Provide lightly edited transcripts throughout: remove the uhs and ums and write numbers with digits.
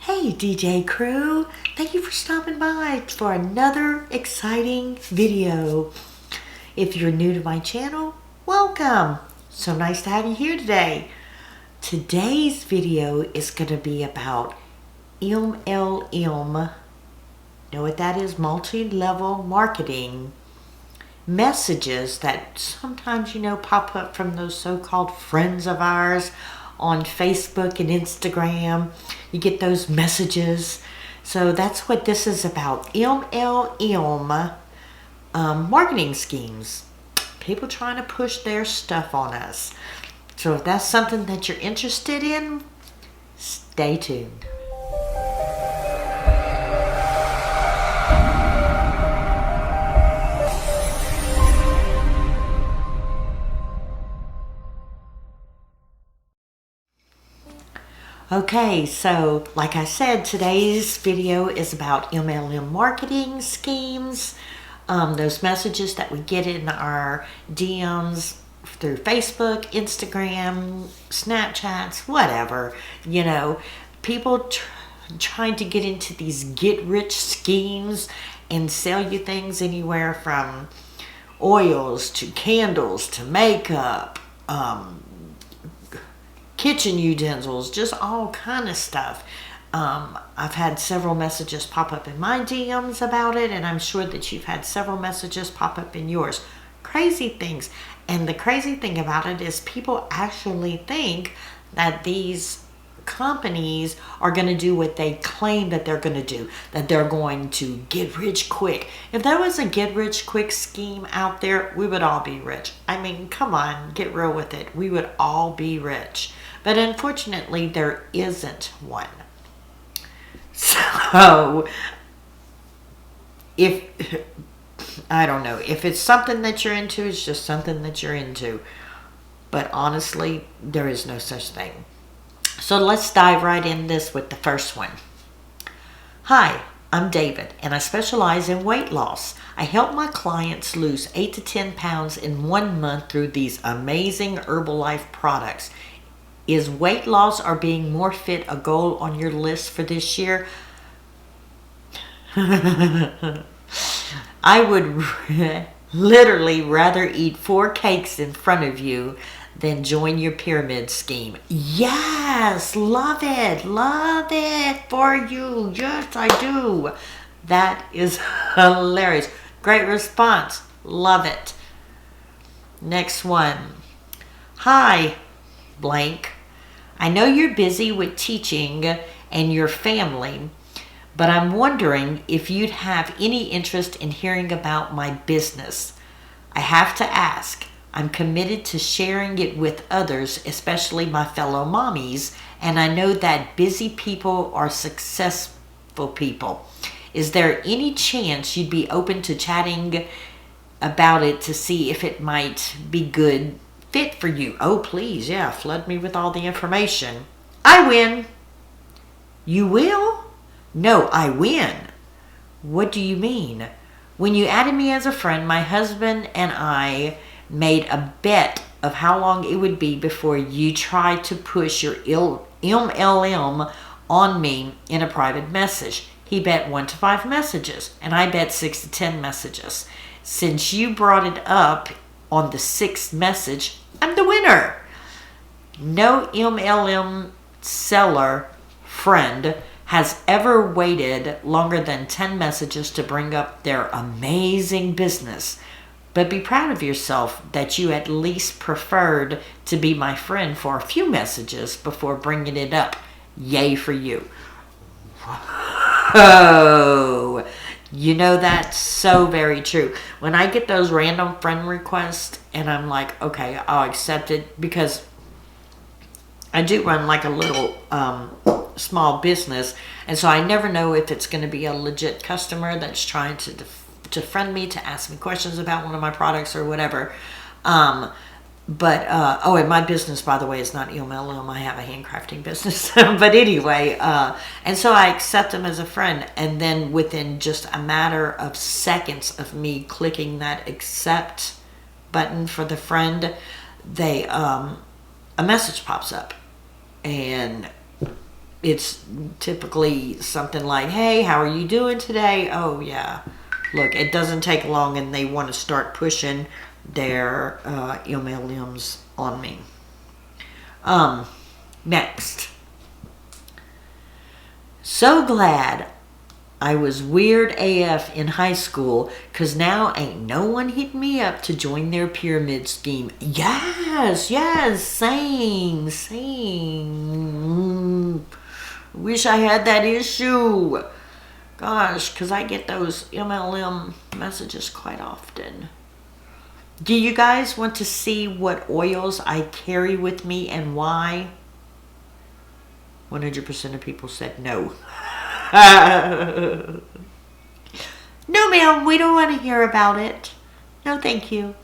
Hey DJ crew, thank you for stopping by for another exciting video. If you're new to my channel, welcome. So nice to have you here today. Today's video is going to be about MLM. Know what that is? Multi-level marketing messages that sometimes pop up from those so-called friends of ours on Facebook and Instagram. You get those messages. So that's what this is about. MLM marketing schemes. People trying to push their stuff on us. So if that's something that you're interested in, stay tuned. Okay, so like I said, today's video is about MLM marketing schemes. Those messages that we get in our DMs through Facebook, Instagram, Snapchats, whatever. People trying to get into these get-rich schemes and sell you things anywhere from oils to candles to makeup, kitchen utensils, just all kind of stuff. I've had several messages pop up in my DMs about it, and I'm sure that you've had several messages pop up in yours. Crazy things. And the crazy thing about it is people actually think that these companies are going to do what they claim that they're going to do, that they're going to get rich quick. If there was a get rich quick scheme out there, we would all be rich. I mean, come on, get real with it. We would all be rich. But unfortunately, there isn't one. So, I don't know, if it's something that you're into, it's just something that you're into. But honestly, there is no such thing. So let's dive right in this with the first one. Hi, I'm David, and I specialize in weight loss. I help my clients lose 8 to 10 pounds in 1 month through these amazing Herbalife products. Is weight loss or being more fit a goal on your list for this year? I would literally rather eat 4 cakes in front of you than join your pyramid scheme. Yes, love it for you. Yes, I do. That is hilarious. Great response. Love it. Next one. Hi, blank. I know you're busy with teaching and your family, but I'm wondering if you'd have any interest in hearing about my business. I have to ask. I'm committed to sharing it with others, especially my fellow mommies, and I know that busy people are successful people. Is there any chance you'd be open to chatting about it to see if it might be good fit for you? Oh, please, yeah, flood me with all the information. I win. You will? No, I win. What do you mean? When you added me as a friend, my husband and I made a bet of how long it would be before you tried to push your MLM on me in a private message. He bet 1 to 5 messages, and I bet 6 to 10 messages. Since you brought it up on the 6th message, I'm the winner. No MLM seller friend has ever waited longer than 10 messages to bring up their amazing business. But be proud of yourself that you at least preferred to be my friend for a few messages before bringing it up. Yay for you. Oh, that's so very true. When I get those random friend requests and I'm like, okay, I'll accept it, because I do run like a little small business, and so I never know if it's going to be a legit customer that's trying to friend me, to ask me questions about one of my products or whatever. And my business, by the way, is not MLM. I have a handcrafting business. But anyway, and so I accept them as a friend, and then within just a matter of seconds of me clicking that accept button for the friend, a message pops up, and it's typically something like, hey, how are you doing today? Oh, yeah. Look, it doesn't take long and they want to start pushing their MLMs on me. Next. So glad I was weird AF in high school because now ain't no one hit me up to join their pyramid scheme. Yes, same. Wish I had that issue. Gosh, because I get those MLM messages quite often. Do you guys want to see what oils I carry with me and why? 100% of people said no. No, ma'am, we don't want to hear about it. No, thank you.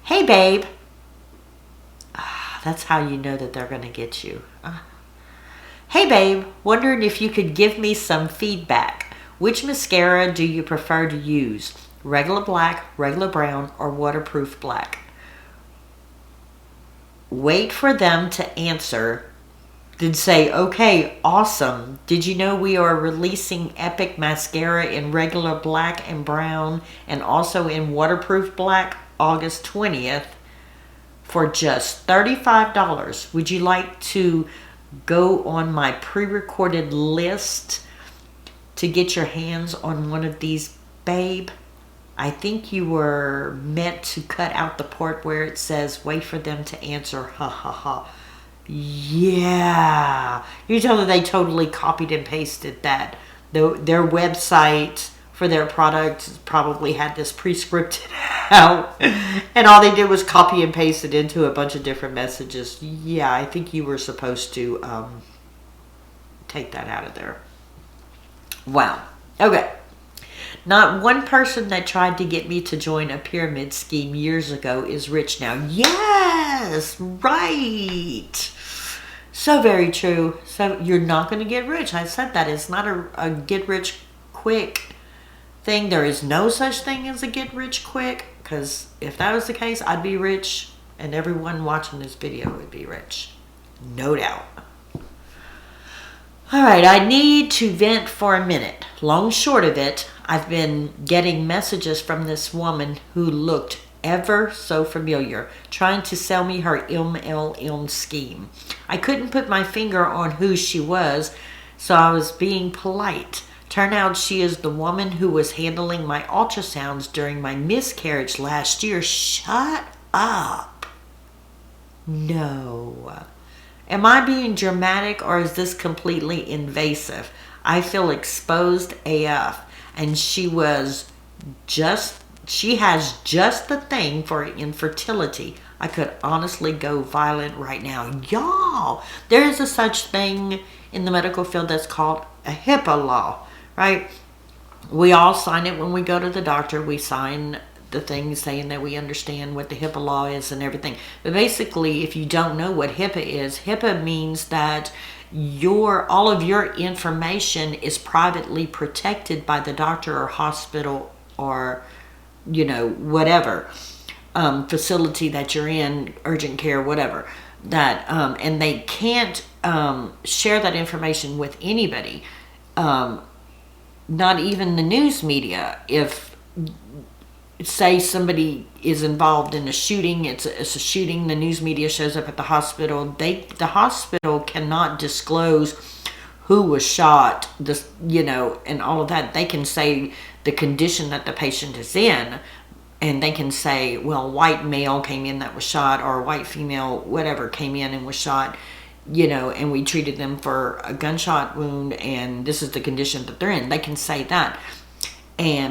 Hey, babe. That's how you know that they're going to get you. Hey, babe, wondering if you could give me some feedback. Which mascara do you prefer to use? Regular black, regular brown, or waterproof black? Wait for them to answer. Then say, okay, awesome. Did you know we are releasing Epic Mascara in regular black and brown and also in waterproof black August 20th for just $35? Would you like to go on my pre-recorded list to get your hands on one of these, babe? I think you were meant to cut out the part where it says, wait for them to answer, ha ha ha. Yeah. You tell them they totally copied and pasted that. Their website for their product probably had this pre-scripted out. And all they did was copy and paste it into a bunch of different messages. Yeah, I think you were supposed to take that out of there. Wow. Okay. Not one person that tried to get me to join a pyramid scheme years ago is rich now. Yes, right. So very true. So you're not going to get rich. I said that. It's not a get rich quick thing. There is no such thing as a get rich quick, because if that was the case, I'd be rich and everyone watching this video would be rich. No doubt. All right, I need to vent for a minute. Long short of it, I've been getting messages from this woman who looked ever so familiar, trying to sell me her MLM scheme. I couldn't put my finger on who she was, so I was being polite. Turned out she is the woman who was handling my ultrasounds during my miscarriage last year. Shut up. No. Am I being dramatic or is this completely invasive? I feel exposed AF, and she has just the thing for infertility. I could honestly go violent right now. Y'all, there is a such thing in the medical field that's called a HIPAA law, right? We all sign it when we go to the doctor. We sign the thing saying that we understand what the HIPAA law is and everything. But basically, if you don't know what HIPAA is, HIPAA means that all of your information is privately protected by the doctor or hospital or, whatever facility that you're in, urgent care, whatever. That and they can't share that information with anybody, not even the news media. If say somebody is involved in a shooting, it's a shooting, the news media shows up at the hospital, the hospital cannot disclose who was shot, and all of that. They can say the condition that the patient is in, and they can say, well, white male came in that was shot, or white female, whatever, came in and was shot, and we treated them for a gunshot wound, and this is the condition that they're in. They can say that.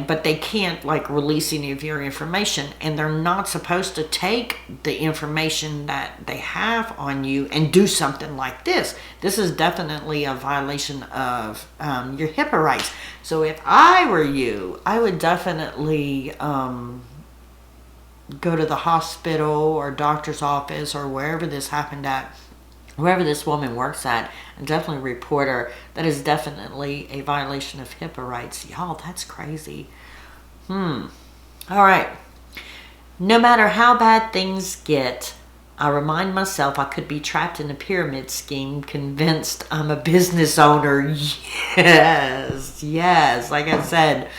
But they can't release any of your information, and they're not supposed to take the information that they have on you and do something like this. This is definitely a violation of your HIPAA rights. So if I were you, I would definitely go to the hospital or doctor's office or wherever this happened at, wherever this woman works at, and definitely report her. That is definitely a violation of HIPAA rights. Y'all, that's crazy. All right. No matter how bad things get, I remind myself I could be trapped in a pyramid scheme, convinced I'm a business owner. Yes, yes. Like I said,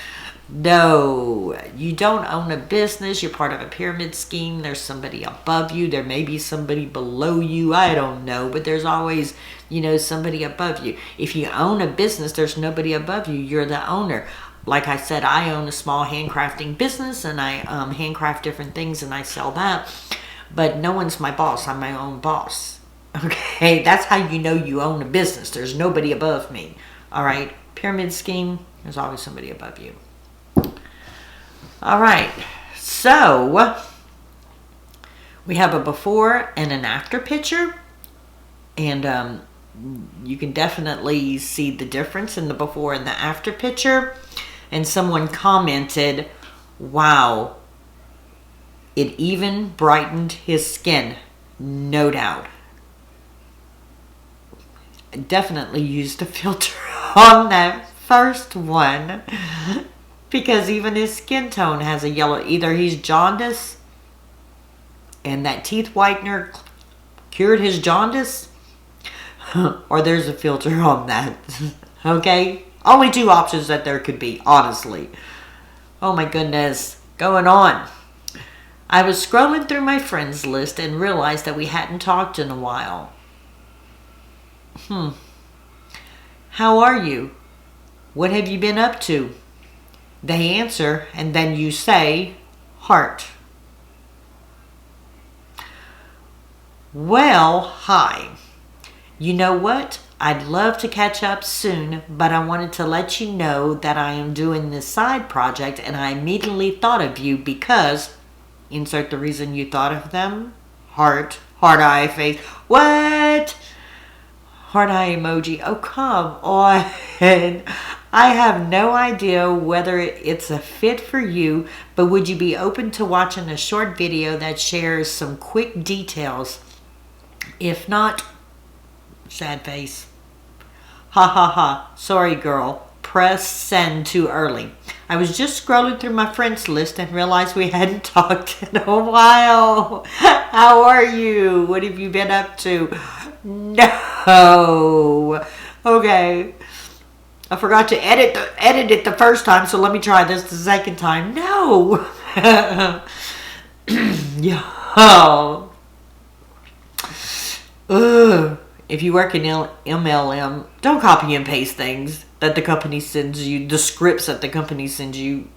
no, you don't own a business. You're part of a pyramid scheme. There's somebody above you. There may be somebody below you. I don't know. But there's always, somebody above you. If you own a business, there's nobody above you. You're the owner. Like I said, I own a small handcrafting business, and I handcraft different things, and I sell that. But no one's my boss. I'm my own boss. Okay, that's how you know you own a business. There's nobody above me. All right, pyramid scheme, there's always somebody above you. All right, so we have a before and an after picture. And you can definitely see the difference in the before and the after picture. And someone commented, wow, it even brightened his skin, no doubt. I definitely used a filter on that first one because even his skin tone has a yellow. Either he's jaundice and that teeth whitener cured his jaundice, or there's a filter on that. Okay? Only two options that there could be, honestly. Oh my goodness. Going on. I was scrolling through my friends list and realized that we hadn't talked in a while. How are you? What have you been up to? They answer, and then you say, heart. Well, hi. You know what? I'd love to catch up soon, but I wanted to let you know that I am doing this side project, and I immediately thought of you because... Insert the reason you thought of them. Heart eye face. What? Heart eye emoji. Oh, come on. I have no idea whether it's a fit for you, but would you be open to watching a short video that shares some quick details? If not, sad face. Ha ha ha. Sorry, girl. Press send too early. I was just scrolling through my friends list and realized we hadn't talked in a while. How are you? What have you been up to? No. Okay. I forgot to edit it the first time, so let me try this the second time. No. Yo. Ugh. If you work in MLM, don't copy and paste things that the company sends you, the scripts that the company sends you.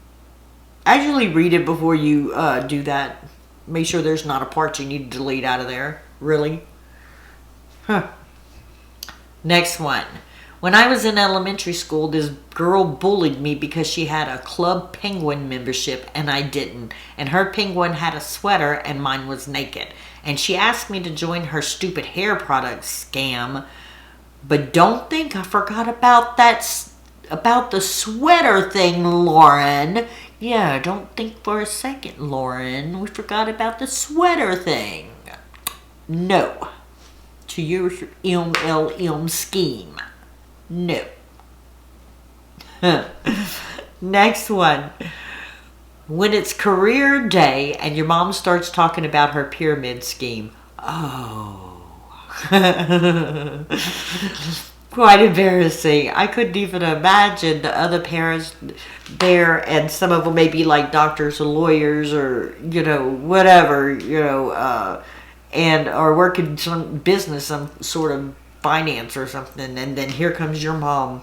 Actually read it before you do that. Make sure there's not a part you need to delete out of there. Really? Huh. Next one. When I was in elementary school, this girl bullied me because she had a Club Penguin membership and I didn't. And her penguin had a sweater and mine was naked. And she asked me to join her stupid hair product scam. But don't think I forgot about the sweater thing, Lauren. Yeah, don't think for a second, Lauren. We forgot about the sweater thing. No. To your MLM scheme. No. Next one. When it's career day and your mom starts talking about her pyramid scheme. Oh. Quite embarrassing. I couldn't even imagine the other parents there, and some of them may be like doctors or lawyers or, whatever, and or working some business, some sort of finance or something, and then here comes your mom.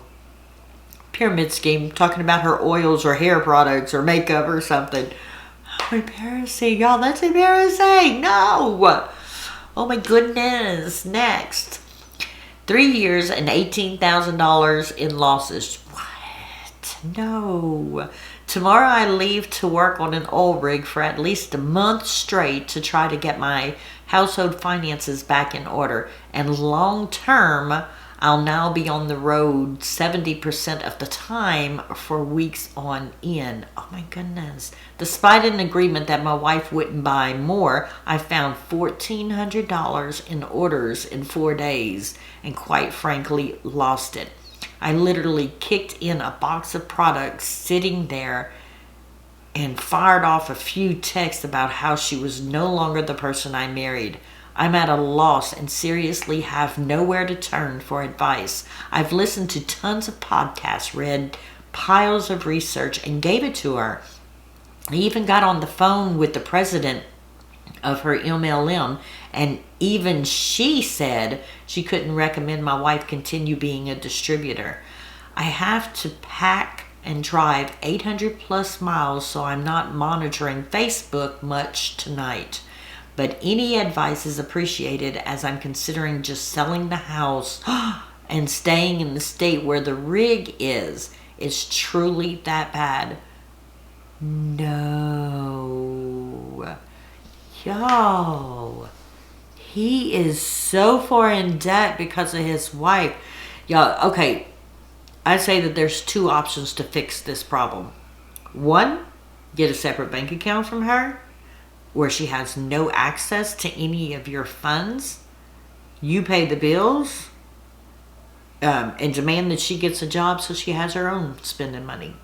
Pyramid scheme, talking about her oils or hair products or makeup or something. How embarrassing, y'all. That's embarrassing. No. Oh my goodness. Next. 3 years and $18,000 in losses. What? No. Tomorrow I leave to work on an oil rig for at least a month straight to try to get my household finances back in order. And long term, I'll now be on the road 70% of the time for weeks on end. Oh my goodness. Despite an agreement that my wife wouldn't buy more, I found $1,400 in orders in 4 days and quite frankly lost it. I literally kicked in a box of products sitting there and fired off a few texts about how she was no longer the person I married. I'm at a loss and seriously have nowhere to turn for advice. I've listened to tons of podcasts, read piles of research, and gave it to her. I even got on the phone with the president of her MLM, and even she said she couldn't recommend my wife continue being a distributor. I have to pack and drive 800 plus miles, so I'm not monitoring Facebook much tonight. But any advice is appreciated, as I'm considering just selling the house and staying in the state where the rig is. It's truly that bad. No. Yo. He is so far in debt because of his wife. Y'all, okay. I say that there's two options to fix this problem. One, get a separate bank account from her where she has no access to any of your funds. You pay the bills, and demand that she gets a job so she has her own spending money.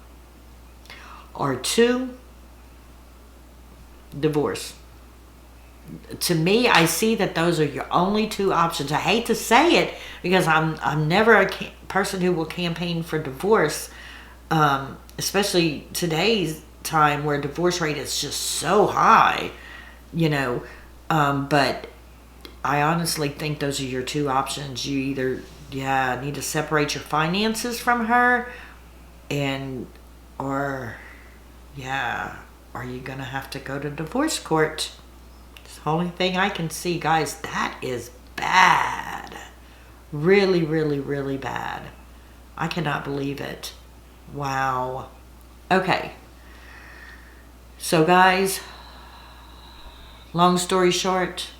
Or two, divorce. To me, I see that those are your only two options. I hate to say it because I'm never a person who will campaign for divorce, especially today's time where divorce rate is just so high, but I honestly think those are your two options. You either need to separate your finances from her, or you're gonna have to go to divorce court. It's the only thing I can see, guys. That is bad. Really, really, really bad. I cannot believe it. Wow. Okay. So, guys, long story short,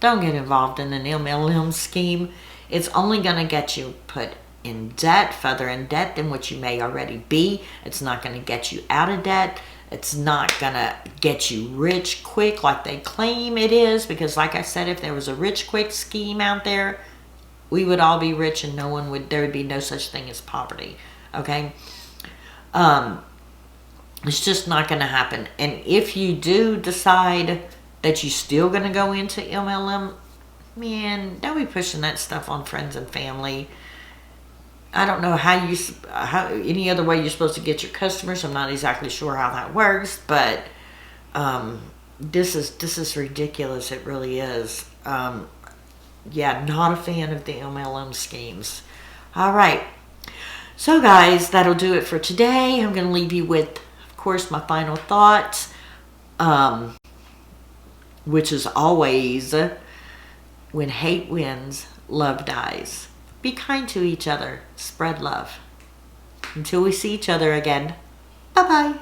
don't get involved in an MLM scheme. It's only going to get you put in debt, further in debt than what you may already be. It's not going to get you out of debt. It's not going to get you rich quick like they claim it is. Because like I said, if there was a rich quick scheme out there, we would all be rich and there would be no such thing as poverty. Okay? It's just not going to happen. And if you do decide that you're still going to go into MLM, man, don't be pushing that stuff on friends and family. I don't know how any other way you're supposed to get your customers. I'm not exactly sure how that works, but this is ridiculous. It really is. Not a fan of the MLM schemes. All right. So, guys, that'll do it for today. I'm going to leave you with, of course, my final thoughts, which is always, when hate wins, love dies. Be kind to each other. Spread love. Until we see each other again. Bye-bye.